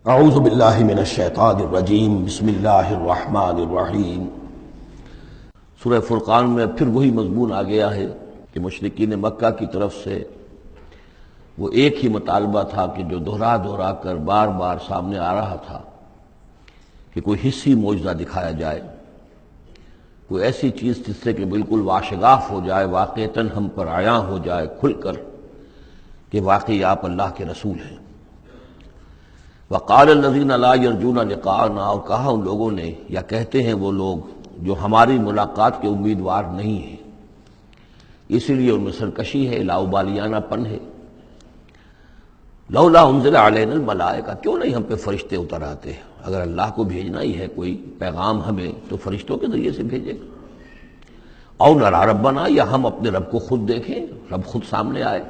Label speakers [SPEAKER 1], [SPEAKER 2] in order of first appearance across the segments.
[SPEAKER 1] اعوذ باللہ من الشیطان الرجیم بسم اللہ الرحمن الرحیم۔ سورہ فرقان میں پھر وہی مضمون آ گیا ہے کہ مشرکین مکہ کی طرف سے وہ ایک ہی مطالبہ تھا کہ جو دہرا دہرا کر بار بار سامنے آ رہا تھا کہ کوئی حصی معجزہ دکھایا جائے، کوئی ایسی چیز جس سے کہ بالکل واشگاف ہو جائے، واقعتاً ہم پر عیاں ہو جائے کھل کر کہ واقعی آپ اللہ کے رسول ہیں۔ وقال الذین لا یرجون لقاءنا، اور کہا ان لوگوں نے یا کہتے ہیں وہ لوگ جو ہماری ملاقات کے امیدوار نہیں ہیں، اسی لیے ان میں سرکشی ہے، لاؤبالیانہ پن ہے۔ لولا انزل علینا الملائکہ، کیوں نہیں ہم پہ فرشتے اتر آتے؟ اگر اللہ کو بھیجنا ہی ہے کوئی پیغام ہمیں تو فرشتوں کے ذریعے سے بھیجے گا۔ او نرى ربنا، یا ہم اپنے رب کو خود دیکھیں، رب خود سامنے آئے۔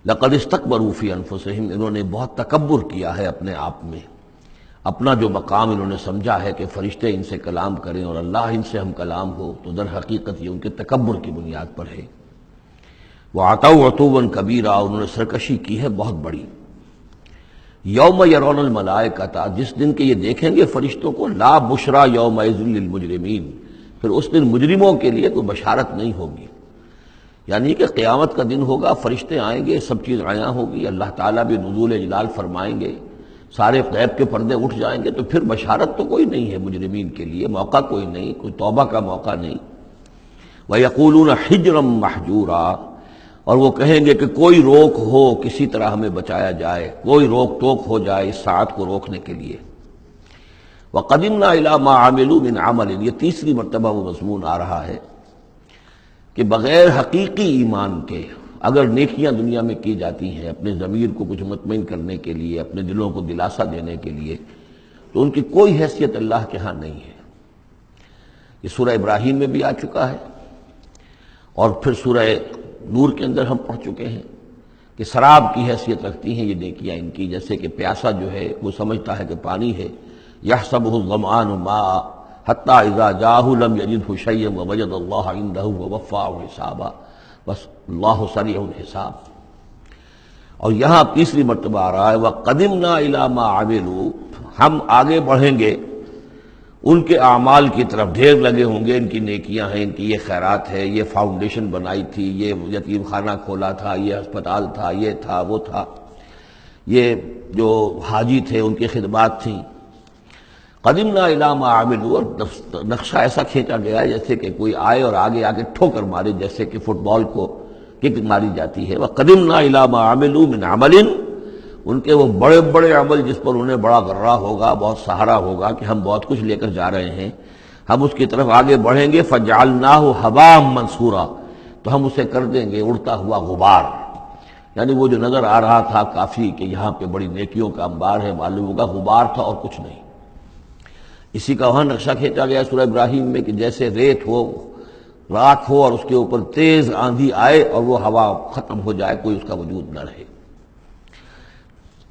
[SPEAKER 1] لقد استکبروا فی انفسہم، انہوں نے بہت تکبر کیا ہے اپنے آپ میں، اپنا جو مقام انہوں نے سمجھا ہے کہ فرشتے ان سے کلام کریں اور اللہ ان سے ہم کلام ہو، تو در حقیقت یہ ان کے تکبر کی بنیاد پر ہے۔ وَعَتَوْا عُتُوًّا كَبِيرًا، انہوں نے سرکشی کی ہے بہت بڑی۔ یوم یرون الملائکۃ، جس دن کے یہ دیکھیں گے فرشتوں کو، لا بشرا یومئذ للمجرمین، پھر اس دن مجرموں کے لیے کوئی بشارت نہیں ہوگی۔ یعنی کہ قیامت کا دن ہوگا، فرشتے آئیں گے، سب چیز عیاں ہوگی، اللہ تعالیٰ بھی نزول جلال فرمائیں گے، سارے غیب کے پردے اٹھ جائیں گے، تو پھر بشارت تو کوئی نہیں ہے مجرمین کے لیے، موقع کوئی نہیں، کوئی توبہ کا موقع نہیں۔ وَيَقُولُونَ حِجْرًا مَحْجُورًا، اور وہ کہیں گے کہ کوئی روک ہو، کسی طرح ہمیں بچایا جائے، کوئی روک ٹوک ہو جائے اس ساعت کو روکنے کے لیے۔ وَقَدِمْنَا إِلَىٰ مَا عَمِلُوا مِنْ عَمَلٍ، یہ تیسری مرتبہ وہ مضمون آ رہا ہے کہ بغیر حقیقی ایمان کے اگر نیکیاں دنیا میں کی جاتی ہیں اپنے ضمیر کو کچھ مطمئن کرنے کے لیے، اپنے دلوں کو دلاسا دینے کے لیے، تو ان کی کوئی حیثیت اللہ کے ہاں نہیں ہے۔ یہ سورہ ابراہیم میں بھی آ چکا ہے، اور پھر سورہ نور کے اندر ہم پڑھ چکے ہیں کہ سراب کی حیثیت رکھتی ہیں یہ نیکیاں ان کی، جیسے کہ پیاسا جو ہے وہ سمجھتا ہے کہ پانی ہے، یحسبہ الظمآن ماء حتی اذا جاءہ لم یجدہ شیئا ووجد اللہ عندہ ووفاہ حسابا، بس اللہ سریع الحساب۔ اور یہاں تیسری مرتبہ آ رہا ہے وَقَدِمْنَا إِلَىٰ مَا عَمِلُوا، ہم آگے بڑھیں گے ان کے اعمال کی طرف، ڈھیر لگے ہوں گے، ان کی نیکیاں ہیں، ان کی یہ خیرات ہے، یہ فاؤنڈیشن بنائی تھی، یہ یتیم خانہ کھولا تھا، یہ ہسپتال تھا، یہ تھا وہ تھا، یہ جو حاجی تھے ان کی خدمات تھیں۔ قدمنا الی ما عملوا، اور نقشہ ایسا کھینچا گیا ہے جیسے کہ کوئی آئے اور آگے آ کے ٹھوکر مارے، جیسے کہ فٹ بال کو کک ماری جاتی ہے۔ وقدمنا الی ما عملوا من عمل، ان کے وہ بڑے بڑے عمل جس پر انہیں بڑا غرہ ہوگا، بہت سہارا ہوگا کہ ہم بہت کچھ لے کر جا رہے ہیں، ہم اس کی طرف آگے بڑھیں گے۔ فجعلناہ ھباء منثورا، تو ہم اسے کر دیں گے اڑتا ہوا غبار۔ یعنی وہ جو نظر آ رہا تھا کافی کہ یہاں پہ بڑی نیکیوں کا انبار ہے، معلوم ہوگا غبار تھا اور کچھ نہیں۔ اسی کا وہاں نقشہ کھینچا گیا سورہ ابراہیم میں کہ جیسے ریت ہو، راکھ ہو، اور اس کے اوپر تیز آندھی آئے اور وہ ہوا ختم ہو جائے، کوئی اس کا وجود نہ رہے۔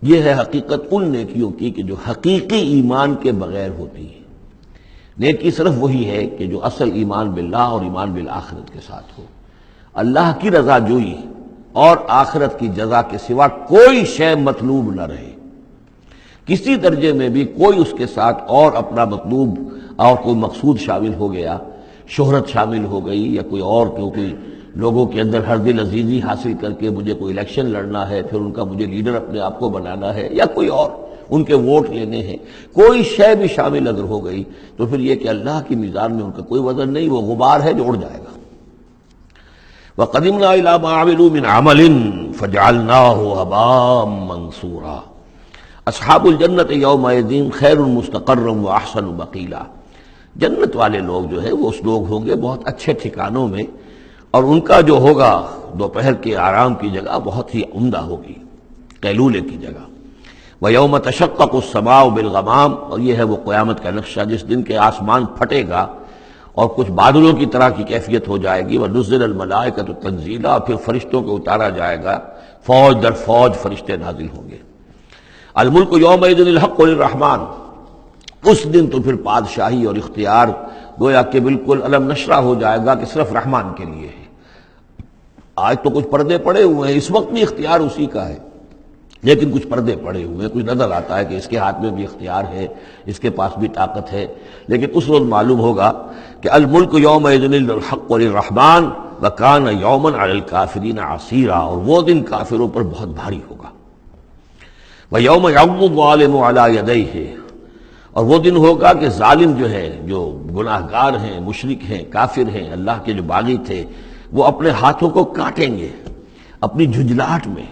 [SPEAKER 1] یہ ہے حقیقت ان نیکیوں کی کہ جو حقیقی ایمان کے بغیر ہوتی ہے۔ نیکی صرف وہی ہے کہ جو اصل ایمان باللہ اور ایمان بالآخرت کے ساتھ ہو، اللہ کی رضا جوئی اور آخرت کی جزا کے سوا کوئی شے مطلوب نہ رہے، کسی درجے میں بھی کوئی اس کے ساتھ اور اپنا مطلوب اور کوئی مقصود شامل ہو گیا، شہرت شامل ہو گئی، یا کوئی اور کوئی لوگوں کے اندر ہر دل عزیزی حاصل کر کے مجھے کوئی الیکشن لڑنا ہے، پھر ان کا مجھے لیڈر اپنے آپ کو بنانا ہے، یا کوئی اور ان کے ووٹ لینے ہیں، کوئی شے بھی شامل اگر ہو گئی تو پھر یہ کہ اللہ کی میزان میں ان کا کوئی وزن نہیں، وہ غبار ہے جو اڑ جائے گا۔ وَقَدِمْنَا إِلَىٰ مَا عَمِلُوا مِنْ عَمَلٍ فَجَعَلْنَاهُ هَبَاءً مَنثُورًا۔ اصحاب الجنت یومئذ خیر مستقرا واحسن مقیلا، جنت والے لوگ جو ہے وہ اس لوگ ہوں گے بہت اچھے ٹھکانوں میں، اور ان کا جو ہوگا دوپہر کے آرام کی جگہ بہت ہی عمدہ ہوگی، قیلولے کی جگہ۔ وَيَوْمَ تَشَقَّقُ السَّمَاءُ بِالْغَمَامِ، اور یہ ہے وہ قیامت کا نقشہ جس دن کے آسمان پھٹے گا اور کچھ بادلوں کی طرح کی کیفیت ہو جائے گی۔ وَنُزِّلَ الْمَلَائِكَةُ تَنزِيلًا، اور پھر فرشتوں کو اتارا جائے گا، فوج در فوج فرشتے نازل ہوں گے۔ الملک یومئذ الحق للرحمن، اس دن تو پھر بادشاہی اور اختیار گویا کہ بالکل علم نشرہ ہو جائے گا کہ صرف رحمان کے لیے ہے۔ آج تو کچھ پردے پڑے ہوئے ہیں، اس وقت بھی اختیار اسی کا ہے، لیکن کچھ پردے پڑے ہوئے ہیں، کچھ نظر آتا ہے کہ اس کے ہاتھ میں بھی اختیار ہے، اس کے پاس بھی طاقت ہے، لیکن اس روز معلوم ہوگا کہ الملک یومئذ للحق للرحمن وکان یوما علی الکافرین عسیرا، اور وہ دن کافروں پر بہت بھاری ہوگا۔ ویوم یعض الظالم علی یدیہ، اور وہ دن ہوگا کہ ظالم جو ہے، جو گناہ گار ہیں، مشرک ہیں، کافر ہیں، اللہ کے جو باغی تھے، وہ اپنے ہاتھوں کو کاٹیں گے اپنی جھنجھلاہٹ میں۔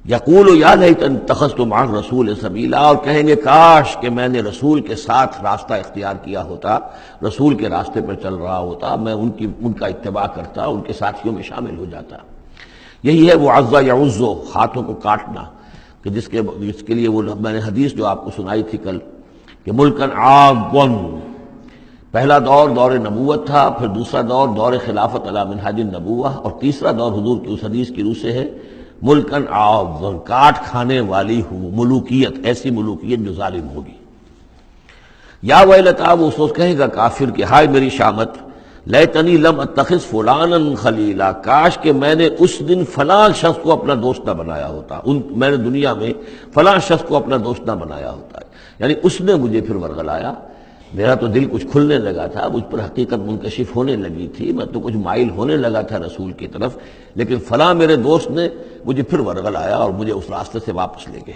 [SPEAKER 1] یقول یا لیتنی اتخذت مع الرسول سبیلا، اور کہیں گے کاش کہ میں نے رسول کے ساتھ راستہ اختیار کیا ہوتا، رسول کے راستے پر چل رہا ہوتا، میں ان کا اتباع کرتا، ان کے ساتھیوں میں شامل ہو جاتا۔ یہی ہے وہ عض یعض، ہاتھوں کو کاٹنا، کہ جس کے لیے وہ میں نے حدیث جو آپ کو سنائی تھی کل کہ ملکن عاضًا، پہلا دور نبوت تھا، پھر دوسرا دور خلافت علی منہاج النبوہ، اور تیسرا دور حضور کی اس حدیث کی روح سے ہے ملکن عاضًا، کاٹ کھانے والی ملوکیت، ایسی ملوکیت جو ظالم ہوگی۔ یا ویلتا، وہ سوچ کہے گا کافر کہ ہائے میری شامت، لیتنی لم اتخذ فلانا خلیلا، کاش کہ میں نے اس دن فلاں شخص کو اپنا دوست نہ بنایا ہوتا، میں نے دنیا میں فلاں شخص کو اپنا دوست نہ بنایا ہوتا، یعنی اس نے مجھے پھر ورغلایا، میرا تو دل کچھ کھلنے لگا تھا، مجھ پر حقیقت منکشف ہونے لگی تھی، میں تو کچھ مائل ہونے لگا تھا رسول کی طرف، لیکن فلاں میرے دوست نے مجھے پھر ورغلایا اور مجھے اس راستے سے واپس لے گئے۔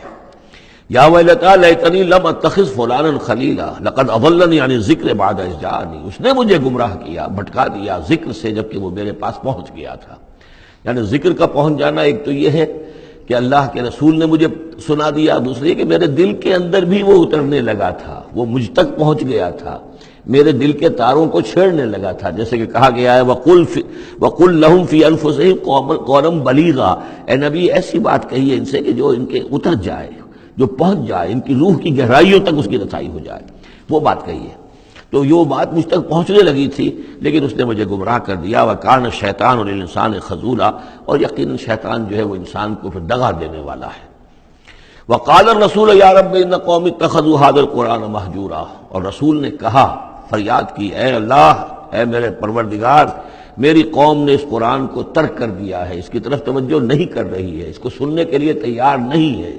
[SPEAKER 1] یا ویلتا لیتنی لم اتخذ فلانا خلیلا لقد اضلنی عن الذکر بعد اذ جاءنی، اس نے مجھے گمراہ کیا، بھٹکا دیا ذکر سے جبکہ وہ میرے پاس پہنچ گیا تھا۔ یعنی ذکر کا پہنچ جانا ایک تو یہ ہے کہ اللہ کے رسول نے مجھے سنا دیا، دوسری کہ میرے دل کے اندر بھی وہ اترنے لگا تھا، وہ مجھ تک پہنچ گیا تھا، میرے دل کے تاروں کو چھیڑنے لگا تھا، جیسے کہ کہا گیا ہے وَقُلْ لَهُمْ فِي أَنفُسِهِمْ قَوْلًا بَلِيغًا، اے نبی ایسی بات کہیے ان سے کہ جو ان کے اتر جائے، جو پہنچ جائے، ان کی روح کی گہرائیوں تک اس کی رسائی ہو جائے، وہ بات کہیے۔ تو یہ بات مجھ تک پہنچنے لگی تھی، لیکن اس نے مجھے گمراہ کر دیا۔ وَكَانَ الشَّيْطَانُ لِلْإِنسَانِ خَذُولًا، اور یقیناً شیطان جو ہے وہ انسان کو پھر دغا دینے والا ہے۔ وَقَالَ الرَّسُولُ يَا رَبِّ إِنَّ قَوْمِي اتَّخَذُوا هَٰذَا الْقُرْآنَ مَهْجُورًا، اور رسول نے کہا، فریاد کی، اے اللہ، اے میرے پروردگار، میری قوم نے اس قرآن کو ترک کر دیا ہے، اس کی طرف توجہ نہیں کر رہی ہے، اس کو سننے کے لیے تیار نہیں ہے۔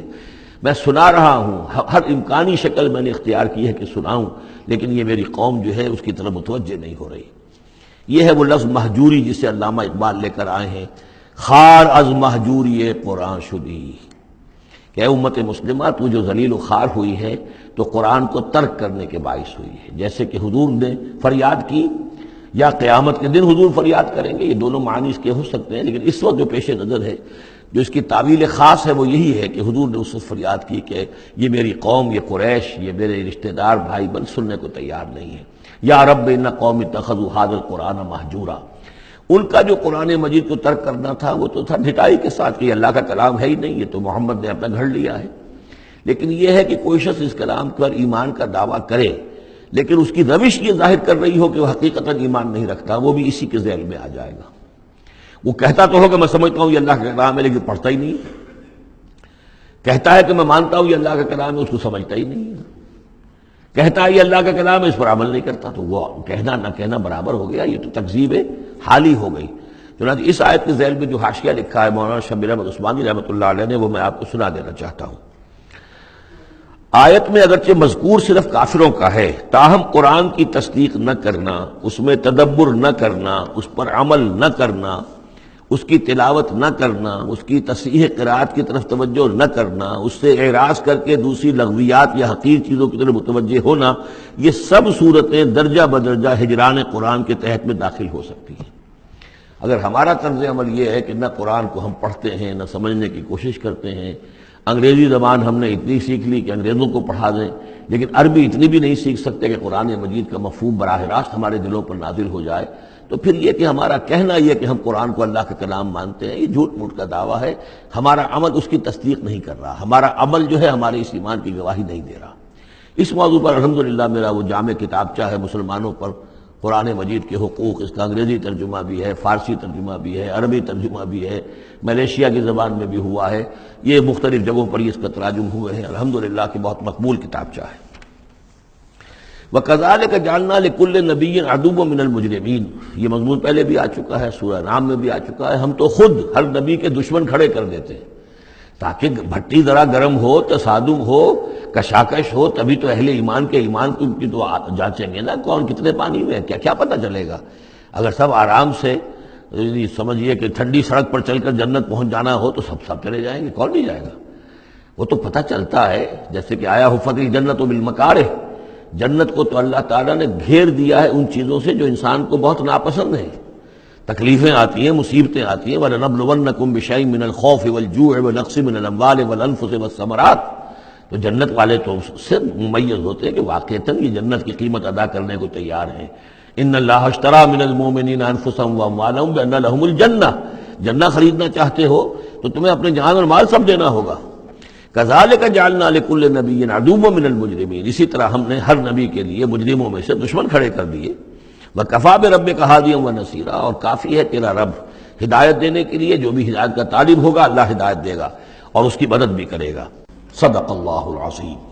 [SPEAKER 1] میں سنا رہا ہوں، ہر امکانی شکل میں نے اختیار کی ہے کہ سناؤں، لیکن یہ میری قوم جو ہے اس کی طرف متوجہ نہیں ہو رہی۔ یہ ہے وہ لفظ مہجوری جسے علامہ اقبال لے کر آئے ہیں، خار از مہجوری قرآن شدی، کہ اے امت مسلمہ تو جو ذلیل و خوار ہوئی ہے تو قرآن کو ترک کرنے کے باعث ہوئی ہے۔ جیسے کہ حضور نے فریاد کی، یا قیامت کے دن حضور فریاد کریں گے، یہ دونوں معنی اس کے ہو سکتے ہیں، لیکن اس وقت جو پیش نظر ہے، جو اس کی تعویل خاص ہے، وہ یہی ہے کہ حضور نے اس وقت فریاد کی کہ یہ میری قوم، یہ قریش، یہ میرے رشتہ دار بھائی بن سننے کو تیار نہیں ہے۔ یا رب ان قوم اتخذوا هذا القرآن مہجورا، ان کا جو قرآن مجید کو ترک کرنا تھا وہ تو تھا ڈھٹائی کے ساتھ کہ یہ اللہ کا کلام ہے ہی نہیں، یہ تو محمد نے اپنا گھڑ لیا ہے۔ لیکن یہ ہے کہ کوئی شخص اس کلام پر ایمان کا دعویٰ کرے، لیکن اس کی روش یہ ظاہر کر رہی ہو کہ وہ حقیقتاً ایمان نہیں رکھتا، وہ بھی اسی کے ذیل میں آ جائے گا۔ وہ کہتا تو ہوگا میں سمجھتا ہوں یہ اللہ کا کلام ہے، لیکن پڑھتا ہی نہیں، کہتا ہے کہ میں مانتا ہوں یہ اللہ کا کلام ہے، اس کو سمجھتا ہی نہیں، کہتا ہے یہ اللہ کا کلام ہے، اس پر عمل نہیں کرتا، تو وہ کہنا نہ کہنا برابر ہو گیا، یہ تو تکذیب حالی ہو گئی۔ چنانچہ اس آیت کے ذیل میں جو حاشیہ لکھا ہے مولانا شبیر احمد عثمانی رحمۃ اللہ علیہ نے، وہ میں آپ کو سنا دینا چاہتا ہوں۔ آیت میں اگرچہ مذکور صرف کافروں کا ہے، تاہم قرآن کی تصدیق نہ کرنا، اس میں تدبر نہ کرنا، اس پر عمل نہ کرنا، اس کی تلاوت نہ کرنا، اس کی تصحیح قرات کی طرف توجہ نہ کرنا، اس سے اعراض کر کے دوسری لغویات یا حقیر چیزوں کی طرف متوجہ ہونا، یہ سب صورتیں درجہ بدرجہ ہجران قرآن کے تحت میں داخل ہو سکتی ہیں۔ اگر ہمارا طرز عمل یہ ہے کہ نہ قرآن کو ہم پڑھتے ہیں، نہ سمجھنے کی کوشش کرتے ہیں، انگریزی زبان ہم نے اتنی سیکھ لی کہ انگریزوں کو پڑھا دیں، لیکن عربی اتنی بھی نہیں سیکھ سکتے کہ قرآن مجید کا مفہوم براہ راست ہمارے دلوں پر نازل ہو جائے، تو پھر یہ کہ ہمارا کہنا یہ کہ ہم قرآن کو اللہ کا کلام مانتے ہیں، یہ جھوٹ موٹ کا دعویٰ ہے۔ ہمارا عمل اس کی تصدیق نہیں کر رہا، ہمارا عمل جو ہے ہمارے اس ایمان کی گواہی نہیں دے رہا۔ اس موضوع پر الحمدللہ میرا وہ جامع کتابچہ ہے مسلمانوں پر قرآن مجید کے حقوق، اس کا انگریزی ترجمہ بھی ہے، فارسی ترجمہ بھی ہے، عربی ترجمہ بھی ہے، ملیشیا کی زبان میں بھی ہوا ہے، یہ مختلف جگہوں پر اس کا تراجم ہوئے ہیں، الحمدللہ کہ بہت مقبول کتابچہ ہے۔ وَكَذَلِكَ جَعَلْنَا لِكُلِّ نَبِيٍّ عَدُوًّا مِّنَ الْمُجْرِمِينَ، یہ مضمون پہلے بھی آ چکا ہے، سورہ نام میں بھی آ چکا ہے۔ ہم تو خود ہر نبی کے دشمن کھڑے کر دیتے ہیں، تاکہ بھٹی ذرا گرم ہو، تصادم ہو، کشاکش ہو، تبھی تو اہل ایمان کے ایمان کی تو جانچیں گے نا کون کتنے پانی میں ہے، کیا پتہ چلے گا۔ اگر سب آرام سے سمجھیے کہ ٹھنڈی سڑک پر چل کر جنت پہنچ جانا ہو تو سب چلے جائیں گے، کون نہیں جائے گا؟ وہ تو پتہ چلتا ہے، جیسے کہ آیا حفت الجنت بالمکارہ، جنت کو تو اللہ تعالیٰ نے گھیر دیا ہے ان چیزوں سے جو انسان کو بہت ناپسند ہیں۔ تکلیفیں آتی ہیں، مصیبتیں آتی ہیں، وَلَنَبْلُوَنَّكُمْ بِشَيْءٍ مِّنَ الْخَوْفِ وَالْجُوعِ وَنَقْصٍ مِّنَ الْأَمْوَالِ وَالْأَنفُسِ وَالثَّمَرَاتِ۔ تو جنت والے تو اس سے ممیز ہوتے ہیں کہ واقعتاً یہ جنت کی قیمت ادا کرنے کو تیار ہیں۔ ان اللہ اشترى من المؤمنین انفسهم واموالهم بان لهم الجنہ، جنہ خریدنا چاہتے ہو تو تمہیں اپنے جان اور مال سب دینا ہوگا۔ کذالک جعلنا لکل نبی عدوا من المجرمین، اسی طرح ہم نے ہر نبی کے لیے مجرموں میں سے دشمن کھڑے کر دیے۔ وکفیٰ بربک ہادیا ونصیرا، اور کافی ہے تیرا رب ہدایت دینے کے لیے، جو بھی ہدایت کا طالب ہوگا اللہ ہدایت دے گا اور اس کی مدد بھی کرے گا۔ صدق اللہ العظیم۔